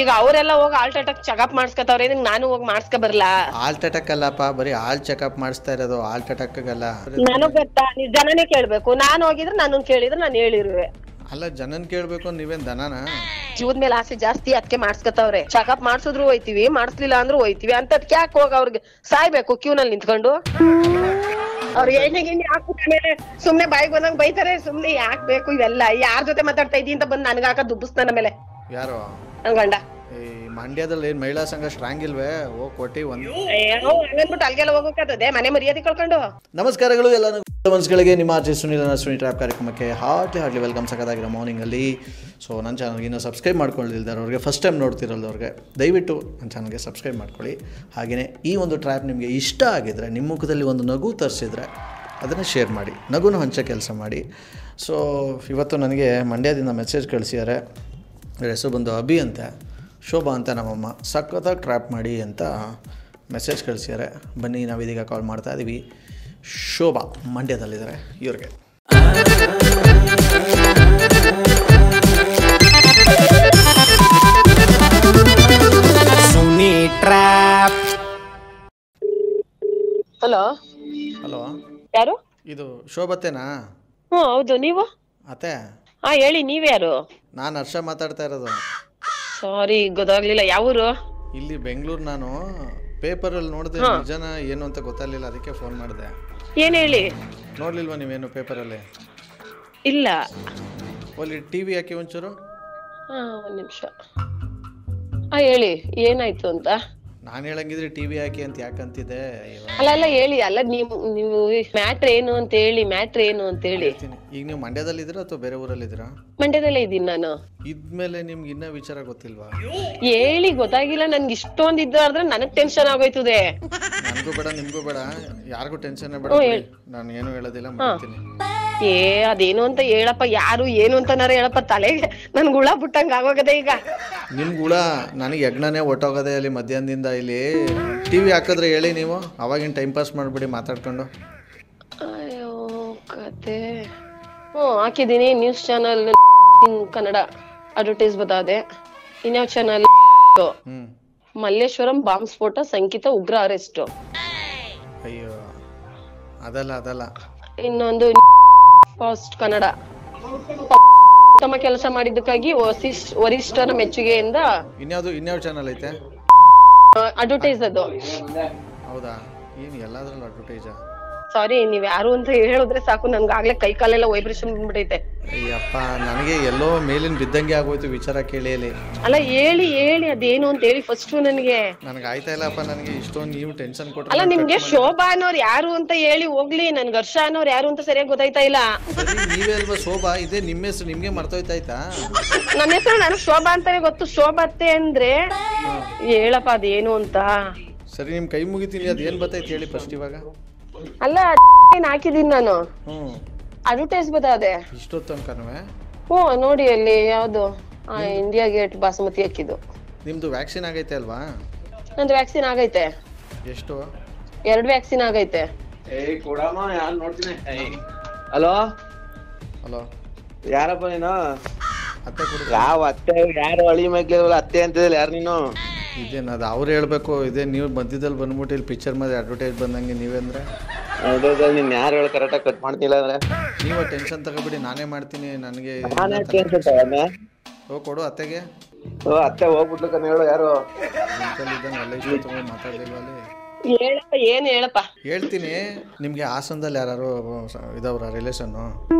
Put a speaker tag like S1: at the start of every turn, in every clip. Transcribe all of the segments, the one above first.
S1: ಈಗ ಅವರೆಲ್ಲ ಹೋಗಿ ಆಲ್ಟ್ ಅಟ್ಯಾಕ್ ಚೆಕಪ್ ಮಾಡಿಸ್ಕೊತಾವ್ರೆ, ನಾನು ಹೋಗಿ ಮಾಡಿಸ್ಕೊ ಬರ್ಲಾ?
S2: ಆಲ್ಟ್ ಅಟ್ಯಾಕ್ ಅಲ್ಲಪ್ಪ, ಬರೀ ಆಲ್ ಚೆಕಪ್ ಮಾಡಿಸ್ತಾ ಇರೋದು, ಆಲ್ಟ್ ಅಟ್ಯಾಕ್ ಅಲ್ಲ.
S1: ನನಗ್ ಗೊತ್ತಾ, ನೀವ್ ಜನನೇ ಕೇಳ್ಬೇಕು. ನಾನು ಹೋಗಿದ್ರೆ ನನ್ನ ಕೇಳಿದ್ರೆ ನಾನು ಹೇಳಿರುವೆ.
S2: ಅಲ್ಲ, ಜನನ್ ಕೇಳ್ಬೇಕು, ನೀವೇನ್ ದನನ?
S1: ಜೀವದ ಮೇಲೆ ಆಸೆ ಜಾಸ್ತಿ, ಅದಕ್ಕೆ ಮಾಡಿಸ್ಕೊತಾವ್ರೆ. ಚೆಕಪ್ ಮಾಡ್ಸಿದ್ರು ಹೋಯ್ತಿವಿ, ಮಾಡಿಸ್ಲಿಲ್ಲ ಅಂದ್ರೂ ಹೋಯ್ತಿವಿ ಅಂತದ್ಕೆ ಯಾಕೆ ಹೋಗಿ ಅವ್ರಿಗೆ ಸಾಯ್ಬೇಕು ಕ್ಯೂನಲ್ಲಿ ನಿಂತ್ಕೊಂಡು? ಅವ್ರ ಎಣ್ಣೆ ಗಿಣ್ಣೆ ಹಾಕ್ಬಿಟ್ಮೇಲೆ ಸುಮ್ನೆ ಬಾಯಿಗೆ ಬಂದಂಗ್ ಬೈತಾರೆ. ಸುಮ್ನೆ ಯಾಕೆ ಬೇಕು ಇವೆಲ್ಲ? ಯಾರ ಜೊತೆ ಮಾತಾಡ್ತಾ ಇದ್ದೀ ಅಂತ ಬಂದು ನನ್ಗ ಹಾಕ ದುಬ್ಬಸ್ತಾನ ಮೇಲೆ.
S2: ಯಾರು
S1: ನನ್ ಗಂಡ.
S2: ಈ ಮಂಡ್ಯದಲ್ಲಿ ಏನ್ ಮಹಿಳಾ ಸಂಘ ಸ್ಟ್ರಾಂಗ್ ಇಲ್ವೇ? ಹೋಗ್ ಕೊಟ್ಟಿ ಒಂದು
S1: ಹಂಗನ್ಬಿಟ್ಟು ಅಲ್ಗೆಲ್ಲ ಹೋಗಕ್ಕಾಗದೆ? ಮನೆ ಮರ್ಯಾದೆ ಕಳ್ಕೊಂಡು.
S2: ನಮಸ್ಕಾರಗಳು ಎಲ್ಲ ಮನ್ಸ್ಗಳಿಗೆ. ನಿಮ್ಮ ಆರ್ಜೆ ಸುನಿಲ್ ಟ್ರ್ಯಾಪ್ ಕಾರ್ಯಕ್ರಮಕ್ಕೆ ಹಾರ್ಟ್ಲಿ ವೆಲ್ಕಮ್. ಸಕತ್ತಾಗಿರೋ ಮಾರ್ನಿಂಗಲ್ಲಿ. ಸೊ ನನ್ನ ಚಾನಲ್ಗೆ ಇನ್ನೂ ಸಬ್ಸ್ಕ್ರೈಬ್ ಮಾಡ್ಕೊಂಡಿಲ್ದವ್ರಿಗೆ, ಫಸ್ಟ್ ಟೈಮ್ ನೋಡ್ತಿರೋದವ್ರಿಗೆ ದಯವಿಟ್ಟು ನನ್ನ ಚಾನಲ್ಗೆ ಸಬ್ಸ್ಕ್ರೈಬ್ ಮಾಡ್ಕೊಳ್ಳಿ. ಹಾಗೆಯೇ ಈ ಒಂದು ಟ್ರ್ಯಾಪ್ ನಿಮಗೆ ಇಷ್ಟ ಆಗಿದ್ರೆ, ನಿಮ್ಮ ಮುಖದಲ್ಲಿ ಒಂದು ನಗು ತರಿಸಿದ್ರೆ ಅದನ್ನು ಶೇರ್ ಮಾಡಿ, ನಗುನ ಹಂಚೋ ಕೆಲಸ ಮಾಡಿ. ಸೊ ಇವತ್ತು ನನಗೆ ಮಂಡ್ಯದಿಂದ ಮೆಸೇಜ್ ಕಳಿಸಿದ್ದಾರೆ. ಅವ್ರ ಹೆಸರು ಬಂದು ಅಭಿ ಅಂತ, ಶೋಭಾ ಅಂತ ನಮ್ಮಮ್ಮ. ಸಖತ್ತಾಗಿ ಟ್ರ್ಯಾಪ್ ಮಾಡಿ ಅಂತ ಮೆಸೇಜ್ ಕಳಿಸಿದ್ದಾರೆ. ಬನ್ನಿ, ನಾವಿದೀಗ ಕಾಲ್ ಮಾಡ್ತಾ ಇದ್ದೀವಿ. ಶೋಭಾ ಮಂಡ್ಯದಲ್ಲಿದ್ದಾರೆ. ಇವ್ರಿಗೆ
S1: ಹಲೋ
S2: ಹಲೋ,
S1: ಯಾರು?
S2: ಇದು ಶೋಭತ್ತೇನಾ?
S1: ಹೌದು. ನೀವು?
S2: ಅತ್ತೆ,
S1: ಹೇಳಿ, ನೀವ್ಯಾರು?
S2: ನಾನು ಹರ್ಷ ಮಾತಾಡ್ತಾ ಇರೋದು.
S1: ಸಾರಿ, ಗೊತ್ತಾಗ್ಲಿಲ್ಲ. ಯಾವೂರು?
S2: ಇಲ್ಲಿ ಬೆಂಗಳೂರು. ನಾನು ಪೇಪರಲ್ಲಿ ನೋಡಿದೆ, ನಿಜನ ಏನು ಅಂತ ಗೊತ್ತಾಗಲಿಲ್ಲ, ಅದಕ್ಕೆ ಫೋನ್ ಮಾಡಿದೆ.
S1: ಏನ್ ಹೇಳಿ?
S2: ನೋಡ್ಲಿಲ್ವಾ ನೀವೇನು ಪೇಪರಲ್ಲಿ?
S1: ಇಲ್ಲ.
S2: ಅಲ್ಲಿ ಟಿ ವಿ ಹಾಕಿ ಒಂಚೂರು.
S1: ಒಂದ್ ನಿಮಿಷ. ಹೇಳಿ, ಏನಾಯ್ತು ಅಂತ?
S2: ನಾನು ಹೇಳಂಗಿದ್ರೆ ಟಿ ವಿ ಹಾಕಿ ಅಂತ ಯಾಕಂತಿದೆ.
S1: ಅಲ್ಲ ಹೇಳಿ. ಅಲ್ಲ, ನೀವು ಮ್ಯಾಟ್ರ್ ಏನು ಅಂತ ಹೇಳಿ. ಮ್ಯಾಟ್ರ್ ಏನು ಅಂತ ಹೇಳಿ.
S2: ಈಗ ನೀವು ಮಂಡ್ಯದಲ್ಲಿ ಇದ್ದೀರಾ ಅಥವಾ ಬೇರೆ ಊರಲ್ಲಿ ಇದ್ದೀರಾ?
S1: ಮಂಡ್ಯದಲ್ಲೇ ಇದ್ದೀನಿ ನಾನು.
S2: ಇದ್ಮೇಲೆ ನಿಮ್ಗೆ ಇನ್ನೂ ವಿಚಾರ ಗೊತ್ತಿಲ್ವಾ?
S1: ಹೇಳಿ, ಗೊತ್ತಾಗಿಲ್ಲ. ನನ್ಗೆ ಇಷ್ಟೊಂದ್ ಇದ್ದಾದ್ರೆ ನನಗ್ ಟೆನ್ಷನ್ ಆಗೋಯ್ತದೆ.
S2: ನನಗೂ ಬೇಡ, ನಿಮ್ಗೂ ಬೇಡ, ಯಾರಿಗೂ ಟೆನ್ಷನ್ ಬೇಡ. ನಾನು ಏನು ಹೇಳೋದಿಲ್ಲ, ಮಾಡ್ತೀನಿ.
S1: ಅದೇನು ಅಂತ ಹೇಳಪ್ಪ. ಯಾರು ಏನು ಅಂತನಾರ ಹೇಳಪ್ಪ. ತಲೆಗೆ ನನ್ಗೆ ಹುಳ ಬಿಟ್ಟಂಗ ಆಗೋಗದೆ ಈಗ.
S2: ನಿಮ್ಗೆ ಹುಳ, ನನಗೆ ಯಜ್ಞನೇ ಒಟ್ಟೋಗದೆ ಅಲ್ಲಿ ಮಧ್ಯಾಹ್ನದಿಂದ. ಇಲ್ಲಿ ಟಿ ವಿ ಹಾಕಿದ್ರೆ ಹೇಳಿ ನೀವು, ಅವಾಗಿನ ಟೈಮ್ ಪಾಸ್ ಮಾಡಿಬಿಡಿ ಮಾತಾಡ್ಕೊಂಡು.
S1: ಅಯ್ಯೋ ಕತೆ. ಹಾಕಿದ್ದೀನಿ. ನ್ಯೂಸ್ ಚಾನಲ್ ಕನ್ನಡ ಅಡ್ವರ್ಟೈಸ್ ಬತಾದೆ. ಇನ್ಯಾವ ಚಾನಲ್? ಮಲ್ಲೇಶ್ವರಂ ಬಾಂಬ್ ಸ್ಫೋಟ, ಸಂಕಿತ ಉಗ್ರ ಅರೆಸ್ಟ್.
S2: ಅಯ್ಯೋ, ಅದಲ್ಲ.
S1: ಇನ್ನೊಂದು ಫಾಸ್ಟ್ ಕನ್ನಡ, ಉತ್ತಮ ಕೆಲಸ ಮಾಡಿದ್ದಕ್ಕಾಗಿ ವರಿಷ್ಠರ ಮೆಚ್ಚುಗೆಯಿಂದ.
S2: ಇನ್ಯಾವ ಚಾನಲ್ ಐತೆ?
S1: ಅಡ್ವರ್ಟೈಸ್ ಅದು.
S2: ಹೌದಾ? ಏನು ಎಲ್ಲಾದ್ರಲ್ಲೂ ಅಡ್ವರ್ಟೈಸಾ?
S1: ಸಾರಿ, ನೀವ್ ಯಾರು ಅಂತ ಹೇಳಿದ್ರೆ ಸಾಕು, ನನ್ಗಾಗ್ಲೇ ಕೈ ಕಾಲೆಲ್ಲ ವೈಬ್ರೇಷನ್ ಬಂದ್ಬಿಟ್ಟೈತೆ.
S2: ಅಯ್ಯಪ್ಪ, ನನಗೆ ಎಲ್ಲೋ ಮೇಲಿನ ಬಿದ್ದಂಗೆ ಆಗೋಯ್ತು ವಿಚಾರ ಕೇಳಿ.
S1: ಅಲ್ಲ, ಹೇಳಿ ಅದೇನು ಅಂತ ಹೇಳಿ ಫಸ್ಟ್. ನನಗೆ
S2: ಆಯ್ತಾ ಇಲ್ಲಪ್ಪ, ನನಗೆ ಇಷ್ಟೊಂದು ನೀವು ಟೆನ್ಷನ್ ಕೊಟ್ಟು.
S1: ಅಲ್ಲ, ನಿಮ್ಗೆ ಶೋಭಾ ಅನ್ನೋರು ಯಾರು ಅಂತ ಹೇಳಿ ಹೋಗ್ಲಿ. ನನ್ಗೆ ಹರ್ಷ ಅನ್ನೋರು ಯಾರು ಅಂತ ಸರಿಯಾಗಿ ಗೊತ್ತಾಯ್ತಾ ಇಲ್ಲ.
S2: ನೀವೇ ಅಲ್ವಾ ಶೋಭಾ? ಇದೇ ನಿಮ್ಮ ಹೆಸರು, ನಿಮ್ಗೆ ಮರ್ತೋಯ್ತಾಯ್ತಾ?
S1: ನನ್ನ ಹೆಸರು ನನಗೆ ಶೋಭಾ ಅಂತಾನೆ ಗೊತ್ತು. ಶೋಭತ್ತೆ ಅಂದ್ರೆ ಹೇಳಪ್ಪ ಅದೇನು ಅಂತ.
S2: ಸರಿ, ನಿಮ್ ಕೈ ಮುಗಿತೀನಿ, ಅದೇನ್ ಬತ್ತೈತೆ ಹೇಳಿ ಫಸ್ಟ್ ಇವಾಗ.
S1: ಅಲ್ಲ, ಹಾಕಿದೀನಿ ನಾನು. ಅಡ್ವರ್ಟೈಸ್ ಬತಾದೆ
S2: ಇಷ್ಟೊತ್ತು ತನಕನೂ.
S1: ನೋಡಿ ಅಲ್ಲಿ ಯಾವ್ದು ಇಂಡಿಯಾ ಗೇಟ್ ಬಾಸುಮತಿ ಹಾಕಿದ್ದು.
S2: ನಿಮ್ದು ವ್ಯಾಕ್ಸಿನ್ ಆಗೈತೆ ಅಲ್ವಾ?
S1: ನಂದು ವ್ಯಾಕ್ಸಿನ್ ಆಗೈತೆ.
S2: ಎಷ್ಟು?
S1: 2 ವ್ಯಾಕ್ಸಿನ್ ಆಗೈತೆ.
S3: ಹಲೋ
S2: ಹಲೋ,
S3: ಯಾರಪ್ಪ ನೀನು?
S2: ಅತ್ತೆ ಕೊಡು.
S3: ಯಾವ ಅತ್ತೆ? ಯಾರು ಹಳಿ ಮಗ್ಲಿ ಅತ್ತೆ ಅಂತಿದಲ್ಲ, ಯಾರು ನೀನು?
S2: ಇದೇನು ಅದು ಅವ್ರು ಹೇಳ್ಬೇಕು. ಇದೇ ನೀವು ಮಧ್ಯದಲ್ಲಿ ಬಂದ್ಬಿಟ್ಟು ಇಲ್ಲಿ ಪಿಕ್ಚರ್ ಮೇಲೆ ಅಡ್ವರ್ಟೈಸ್ ಬಂದಂಗೆ ನೀವೇಂದ್ರೆ.
S3: ನೀನ್ ಯಾರು ಹೇಳಿ ಕರೆಕ್ಟಾಗಿ ಕಟ್ ಮಾಡ್ತಿಲ್ಲ ಅಂದ್ರೆ
S2: ನೀವು ಟೆನ್ಷನ್ ತಗೋಬಿಡಿ, ನಾನೇ ಮಾಡ್ತೀನಿ. ನನಗೆ ಕೊಡು ಅತ್ತೆಗೆ.
S3: ಅತ್ತೆ ಹೋಗ್ಬಿಟ್ಲು ಕಣ, ಹೇಳು ಯಾರು?
S2: ಇದ್ದಂಗೆ ಎಲ್ಲ ಇಷ್ಟ ತಗೊಂಡು ಮಾತಾಡ್ಲಿಲ್ವಲ್ಲಿ.
S1: ಹೇಳಪ್ಪ, ಏನ್ ಹೇಳಪ್ಪ?
S2: ಹೇಳ್ತೀನಿ. ನಿಮ್ಗೆ ಹಾಸನದಲ್ಲಿ ಯಾರು ಇದವ್ರ ರಿಲೇಷನ್ನು?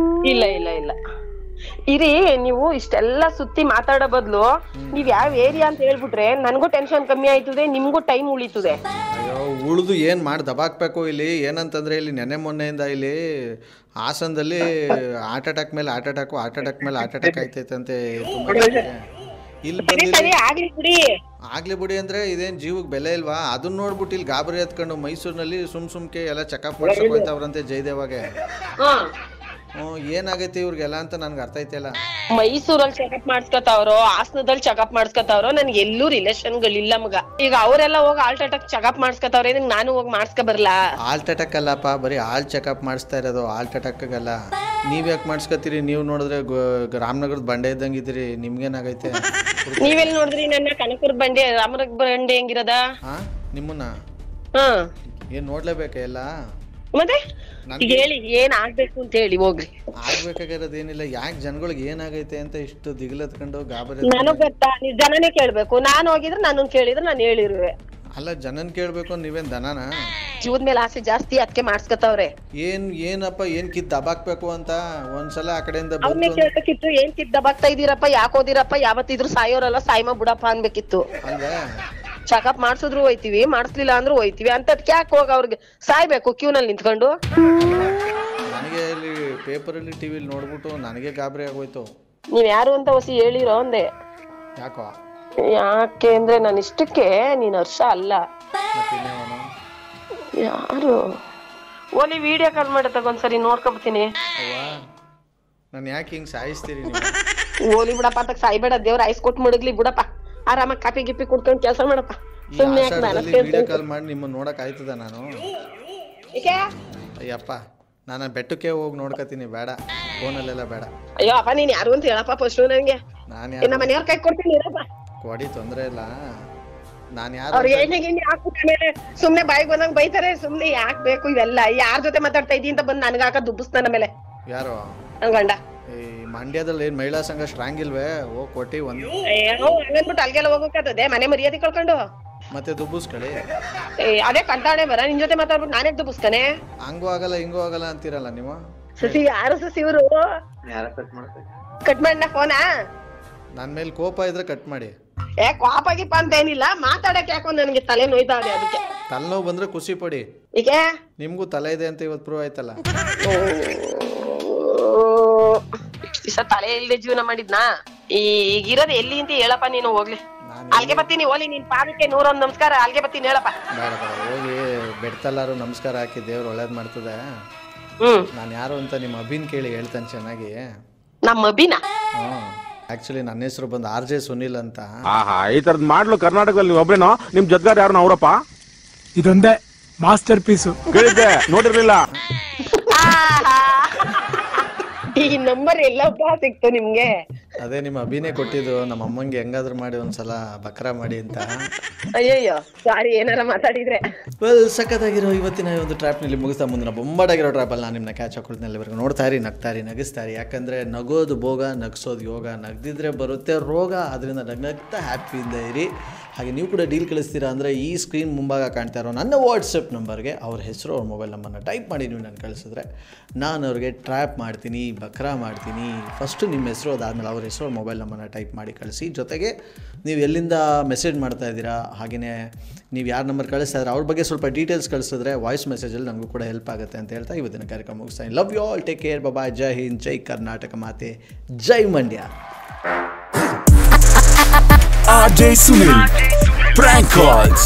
S1: ಇಲ್ಲ. ಇರಿ, ನೀವು ಇಷ್ಟೆಲ್ಲ ಸುತ್ತಿ ಮಾತಾಡೋ ಬದ್ಲು ನೀವ್ ಯಾವ ಏರಿಯಾ ಅಂತ ಹೇಳ್ಬಿಟ್ರೆ ನನಗೂ ಟೆನ್ಷನ್ ಕಮ್ಮಿ ಆಯ್ತದೆ, ನಿಮ್ಗೂ ಟೈಮ್ ಉಳಿತದೆ.
S2: ಅಯ್ಯೋ, ಉಳಿದು ಏನ್ ಮಾಡಿ ದಬಾಕ್ಬೇಕು ಇಲ್ಲಿ. ಏನಂತಂದ್ರೆ ಇಲ್ಲಿ ನೆನ್ನೆ ಮೊನ್ನೆಯಿಂದ ಇಲ್ಲಿ ಹಾಸನದಲ್ಲಿ ಹಾರ್ಟ್ ಅಟ್ಯಾಕ್ ಮೇಲೆ ಹಾರ್ಟ್ ಅಟ್ಯಾಕ್ ಆಯ್ತೈತಂತೆ. ಇಲ್ಲಿ ಬಂದು ಆಗ್ಲಿ ಬಿಡಿ ಅಂದ್ರೆ ಇದೇನ್ ಜೀವಕ್ಕೆ ಬೆಲೆ ಇಲ್ವಾ? ಅದನ್ನ ನೋಡ್ಬಿಟ್ಟು ಇಲ್ಲಿ ಗಾಬರಿ ಹತ್ಕೊಂಡು ಮೈಸೂರಿನಲ್ಲಿ ಸುಮ್ಕೆ ಎಲ್ಲ ಚೆಕಪ್ ಮಾಡ್ಸಕ್ ಹೋಯ್ತವ್ರಂತೆ ಜಯದೇವಾಗೆ. ಏನಾಗೈತೆ ಇವ್ರಿಗೆಲ್ಲ ಅಂತ ನನ್ಗೆ ಅರ್ಥ ಐತಿಲ್ಲ.
S1: ಮೈಸೂರಲ್ಲಿ ಚೆಕಪ್ ಮಾಡಿಸ್ಕೊತಾವ್ರೋ, ಹಾಸನದಲ್ಲಿ ಚೆಕಪ್ ಮಾಡಿಸ್ಕೊತಾವ್ರೋ, ನನ್ಗೆ ಎಲ್ಲೂ ರಿಲೇಷನ್ಗಳಿಲ್ಲ ಮಗ. ಈಗ ಅವರೆಲ್ಲ ಹೋಗಿ ಹಾರ್ಟ್ ಅಟ್ಯಾಕ್ ಚೆಕಪ್ ಮಾಡಿಸ್ಕೊತಾವ್ರೆ, ನಾನು ಹೋಗಿ ಮಾಡಿಸ್ಕೊ ಬರ್ಲಾ?
S2: ಹಾರ್ಟ್ ಅಟ್ಯಾಕ್ ಅಲ್ಲಪ್ಪ, ಬರೀ ಹಾರ್ಟ್ ಚೆಕಪ್ ಮಾಡಿಸ್ತಾ ಇರೋದು, ಹಾರ್ಟ್ ಅಟ್ಯಾಕ್ಗಲ್ಲ. ನೀವ್ ಯಾಕೆ ಮಾಡಿಸ್ಕೊತೀರಿ? ನೀವು ನೋಡಿದ್ರೆ ರಾಮನಗರದ ಬಂಡೆ ಇದ್ದಂಗಿದ್ದೀರಿ, ನಿಮ್ಗೇನಾಗೈತೆ?
S1: ನೀವೆಲ್ಲಿ ನೋಡಿದ್ರಿ ನನ್ನ? ಕನಕಪುರ ಬಂಡೆ, ರಾಮನಗರ ಬಂಡೆ ಹೆಂಗಿರದ?
S2: ನಿಮ್ಮನ್ನ ಏನ್ ನೋಡ್ಲೇಬೇಕ ಎಲ್ಲ?
S1: ಮತ್ತೆ ಈಗ ಹೇಳಿ ಏನ್ ಆಗ್ಬೇಕು ಅಂತ ಹೇಳಿ ಹೋಗ್ರಿ.
S2: ಆಗ್ಬೇಕಾಗಿರೋದೇನಿಲ್ಲ. ಯಾಕೆ ಜನಗಳಿಗೆ ಏನಾಗೈತೆ ಅಂತ ಇಷ್ಟು ದಿಗಿಲತ್ಕೊಂಡು ಗಾಬರಿ?
S1: ನನಗ್ ಗೊತ್ತಾ, ನೀವ್ ಜನನೇ ಕೇಳ್ಬೇಕು. ನಾನು ಹೋಗಿದ್ರೆ ನನ್ನ ಕೇಳಿದ್ರೆ ನಾನು ಹೇಳಿರುವೆ.
S2: ಅಲ್ಲ, ಜನನ್ ಕೇಳ್ಬೇಕು, ನೀವೇನ್ ದನನ?
S1: ಜೀವದ ಮೇಲೆ ಆಸೆ ಜಾಸ್ತಿ, ಅದಕ್ಕೆ ಮಾಡ್ಸ್ಕೊತಾವ್ರೆ.
S2: ಏನಪ್ಪ ಏನ್ ಕಿತ್ ದಬಾಕ್ಬೇಕು ಅಂತ ಒಂದ್ಸಲ ಆ ಕಡೆಯಿಂದ
S1: ಅವ್ನೇ ಕೇಳ್ಬೇಕಿತ್ತು. ಏನ್ ಕಿತ್ ದಬಾಕ್ತಾ ಇದೀರಪ್ಪ, ಯಾಕೋದಿರಪ್ಪ, ಯಾವತ್ತಿದ್ರು ಸಾಯೋರಲ್ಲ, ಸಾಯ್ಮ ಬಿಡಪ್ಪ ಅನ್ಬೇಕಿತ್ತು.
S2: ಅಲ್ವೇ?
S1: ಚೆಕಪ್ ಮಾಡ್ಸಿದ್ರು ಹೋಯ್ತಿವಿ, ಮಾಡಿಸ್ಲಿಲ್ಲ ಅಂದ್ರೂ ಹೋಯ್ತಿವಿ ಅಂತದ್ಕೆ ಯಾಕೆ ಹೋಗ ಅವ್ರಿಗೆ ಸಾಯ್ಬೇಕು ಕ್ಯೂನಲ್ಲಿ ನಿಂತ್ಕೊಂಡು?
S2: ನನಗೆ ಇಲ್ಲಿ ಪೇಪರಲ್ಲಿ ಟಿವಿಲಿ ನೋಡ್ಬಿಟ್ಟು ನನಗೆ ಗಾಬರಿ ಆಗೋಯ್ತು.
S1: ನೀವ್ ಯಾರು ಅಂತ ಹೊಸಿ ಹೇಳಿರೋ ಅಂದೆ.
S2: ಯಾಕೋ?
S1: ಯಾಕೆ ಅಂದ್ರೆ ನನ್ನ ಇಷ್ಟಕ್ಕೆ ನೀನ್ ಹರ್ಷ ಅಲ್ಲ. ಯಾರು? ಓಲಿ ವಿಡಿಯೋ ಕಾಲ್ ಮಾಡಿ ತಗೊಂಡ್ಸರಿ ನೋಡ್ಕೊಬತ್ತೀನಿ.
S2: ನಾನು ಯಾಕೆ ಹಿಂಗ್ ಸಾಯಿಸ್ತೀರಿ?
S1: ಓಲಿ ಬಿಡಪ್ಪ ಅಂತ ಸಾಯ್ಬೇಡ, ದೇವ್ರ ಐಸ್ ಕೊಟ್ಟು ಮುಡುಗ್ಲಿ ಬಿಡಪ್ಪ. ಆರಾಮಾಗಿ ಕಾಪಿ ಗಿಪ್ಪಿ ಕುಡ್ಕೊಂಡು ಕೆಲಸ ಮಾಡಪ್ಪ. ಸುಮ್ನೆ
S2: ವಿಡಿಯೋ ಕಾಲ್ ಮಾಡಿ ನಿಮ್ಮನ್ನ ನೋಡಕ್ ಆಯ್ತದ? ನಾನು ಅಯ್ಯಪ್ಪ, ನಾನು ಬೆಟ್ಟಕ್ಕೆ ಹೋಗಿ ನೋಡ್ಕತೀನಿ, ಬೇಡ ಫೋನಲ್ಲೆಲ್ಲ ಬೇಡ.
S1: ಅಯ್ಯೋ ಅಪ್ಪ, ನೀನ್ ಯಾರು ಅಂತ ಹೇಳಪ್ಪ ಫಸ್ಟ್ ನಂಗೆ. ನಮ್ಮ ಮನೆಯವ್ರ ಕೈ ಕೊಡ್ತೀನಿ
S2: ಕೊಡಿ, ತೊಂದ್ರೆ ಇಲ್ಲ. ನಾನು ಯಾರು?
S1: ಅವ್ರು ಎಣ್ಣೆ ಗಿಣ್ಣೆ ಹಾಕ್ಬಿಟ್ಟ ಸುಮ್ನೆ ಬಾಯಿಗೆ ಬಂದಂಗ್ ಬೈತಾರೆ. ಸುಮ್ನೆ ಯಾಕೆ ಬೇಕು ಇವೆಲ್ಲ? ಯಾರ ಜೊತೆ ಮಾತಾಡ್ತಾ ಇದ್ದೀ ಅಂತ ಬಂದ್ ನನ್ಗ ಹಾಕ ದುಬ್ಬಿಸ್ತಾನ ಮೇಲೆ.
S2: ಯಾರು?
S1: ನನ್ ಗಂಡ.
S2: ಈ ಮಂಡ್ಯದಲ್ಲಿ ಏನ್ ಮಹಿಳಾ ಸಂಘ ಸ್ಟ್ರಾಂಗ್ ಇಲ್ವೇ? ಹೋಗ್ ಕೊಟ್ಟಿ ಒಂದು
S1: ಹಂಗನ್ಬಿಟ್ಟು ಅಲ್ಗೆಲ್ಲ ಹೋಗಕ್ಕತ್ತದೆ? ಮನೆ ಮರ್ಯಾದೆ ಕಳ್ಕೊಂಡು
S2: ಮತ್ತೆ ದುಬ್ಬುಸ್ಕಳಿ.
S1: ಅದೇ ಕಂಟಾಣೆ ಬರ, ನಿನ್ ಜೊತೆ ಮಾತಾಡ್ಬಿಟ್ಟು ನಾನೇ ದುಬ್ಬುಸ್ತಾನೆ.
S2: ಹಂಗೂ ಆಗಲ್ಲ ಹಿಂಗೂ ಆಗಲ್ಲ ಅಂತೀರಲ್ಲ ನೀವು.
S1: ಸಸಿ ಯಾರು ಸಸಿ ಇವ್ರು? ಕಟ್ ಮಾಡ ಫೋನ.
S2: ನನ್ ಮೇಲೆ ಕೋಪ ಇದ್ರೆ ಕಟ್ ಮಾಡಿ.
S1: ಕೋಪ ಗಿಪ್ಪ ಅಂತ ಏನಿಲ್ಲ, ಮಾತಾಡಕ್ ಯಾಕೋ ನನ್ಗೆ ತಲೆ ನೋಯ್ತಾವೆ. ಅದಕ್ಕೆ
S2: ತಲೆನೋವು ಬಂದ್ರೆ ಖುಷಿ ಪಡಿ.
S1: ಈಗ
S2: ನಿಮ್ಗೂ ತಲೆ ಇದೆ ಅಂತ ಇವತ್ತು ಪ್ರೂವ್ ಆಯ್ತಲ್ಲ.
S1: ದಿವಸ ತಲೆ ಇಲ್ದೆ ಜೀವನ ಮಾಡಿದ್ನಾ? ಈಗಿರೋದು ಎಲ್ಲಿ ಅಂತ ಹೇಳಪ್ಪ ನೀನು. ಹೋಗ್ಲಿ, ಅಲ್ಗೆ ಬತ್ತೀನಿ. ಹೋಲಿ, ನಿನ್ ಪಾದಕ್ಕೆ 101 ನಮಸ್ಕಾರ. ಅಲ್ಗೆ ಬತ್ತೀನಿ, ಹೇಳಪ್ಪ.
S2: ಬೇಡ ಬೇಡ, ಹೋಗಿ ಬೆಡ್ತಲ್ಲಾರು ನಮಸ್ಕಾರ ಹಾಕಿ, ದೇವ್ರು ಒಳ್ಳೇದ್ ಮಾಡ್ತದೆ. ನಾನು ಯಾರು ಅಂತ ನಿಮ್ಮ ಅಭಿನ್ ಕೇಳಿ ಹೇಳ್ತಾನೆ ಚೆನ್ನಾಗಿ.
S1: ನಮ್ಮ ಅಭಿನ?
S2: ಆಕ್ಚುಲಿ ನನ್ನ ಹೆಸರು ಬಂದು RJ ಸುನಿಲ್ ಅಂತ.
S4: ಈ ತರದ್ ಮಾಡ್ಲು ಕರ್ನಾಟಕದಲ್ಲಿ ನೀವು ಒಬ್ರೇನೋ? ನಿಮ್ ಜೊತೆಗಾರ ಯಾರು ಅವರಪ್ಪ?
S5: ಇದೊಂದೇ ಮಾಸ್ಟರ್ ಪೀಸು.
S4: ಕೇಳಿದ್ದೆ, ನೋಡಿರ್ಲಿಲ್ಲ.
S1: ಈ ನಂಬರ್ ಎಲ್ಲಪ್ಪ ಸಿಕ್ತು ನಿಮ್ಗೆ?
S2: ಅದೇ ನಿಮ್ಮ ಅಭಿನೇ ಕೊಟ್ಟಿದ್ದು, ನಮ್ಮ ಅಮ್ಮಂಗೆ ಹೆಂಗಾದ್ರೂ ಮಾಡಿ ಒಂದ್ಸಲ ಬಕ್ರಾ ಮಾಡಿ ಅಂತ.
S1: ಅಯ್ಯಯ್ಯೋ ಸಾರಿ, ಏನಾರ ಮಾತಾಡಿದ್ರೆ.
S2: ವೆಲ್, ಸಖತ್ತಾಗಿರೋ ಇವತ್ತಿನ ಒಂದು ಟ್ರ್ಯಾಪ್ನಲ್ಲಿ ಮುಗಿಸ್ತಾ ಮುಂದಿನ ಬೊಂಬಾಟಾಗಿರೋ ಟ್ರ್ಯಾಪಲ್ಲಿ ನಾನು ನಿಮ್ಮನ್ನ ಕ್ಯಾಚ್ ಹಾಕೊಳ್ತೀನಲ್ಲಿವರೆಗೂ ನೋಡ್ತಾ ಇರಿ, ನಗ್ತಾರಿ, ನಗಿಸ್ತಾರಿ. ಯಾಕಂದರೆ ನಗೋದು ಭೋಗ, ನಗಿಸೋದು ಯೋಗ. ನಗ್ದಿದ್ರೆ ಬರುತ್ತೆ ರೋಗ, ಅದರಿಂದ ನಗ್ನಗ್ತಾ ಹ್ಯಾಪಿಯಿಂದ ಇರಿ. ಹಾಗೆ ನೀವು ಕೂಡ ಡೀಲ್ ಕಳಿಸ್ತೀರಾ ಅಂದರೆ ಈ ಸ್ಕ್ರೀನ್ ಮುಂಭಾಗ ಕಾಣ್ತಾ ಇರೋ ನನ್ನ ವಾಟ್ಸಪ್ ನಂಬರ್ಗೆ ಅವ್ರ ಹೆಸರು, ಅವ್ರ ಮೊಬೈಲ್ ನಂಬರ್ನ ಟೈಪ್ ಮಾಡಿ ನೀವು ನಾನು ಕಳಿಸಿದ್ರೆ ನಾನು ಅವ್ರಿಗೆ ಟ್ರ್ಯಾಪ್ ಮಾಡ್ತೀನಿ, ಬಕ್ರಾ ಮಾಡ್ತೀನಿ. ಫಸ್ಟು ನಿಮ್ಮ ಹೆಸರು, ಅದಾದಮೇಲೆ ಅವ್ರ ಹೆಸರು, ಮೊಬೈಲ್ ನಂಬರ್ನ ಟೈಪ್ ಮಾಡಿ ಕಳಿಸಿ. ಜೊತೆಗೆ ನೀವು ಎಲ್ಲಿಂದ ಮೆಸೇಜ್ ಮಾಡ್ತಾ ಇದ್ದೀರಾ, ಹಾಗೆಯೇ ನೀವು ಯಾರ ನಂಬರ್ ಕಳಿಸ್ತಾ ಇದ್ರೆ ಅವ್ರ ಬಗ್ಗೆ ಸ್ವಲ್ಪ ಡೀಟೇಲ್ಸ್ ಕಳಿಸಿದ್ರೆ ವಾಯ್ಸ್ ಮೆಸೇಜಲ್ಲಿ ನಮಗೂ ಕೂಡ ಹೆಲ್ಪ್ ಆಗುತ್ತೆ ಅಂತ ಹೇಳ್ತಾ ಇವತ್ತಿನ ಕಾರ್ಯಕ್ರಮ ಮುಗಿಸ್ತೀನಿ. Love you all, take care, bye, Jai Hind, Jai Karnataka ಮಾತೆ, Jai Mandya.
S6: RJ Sunil Prank Calls.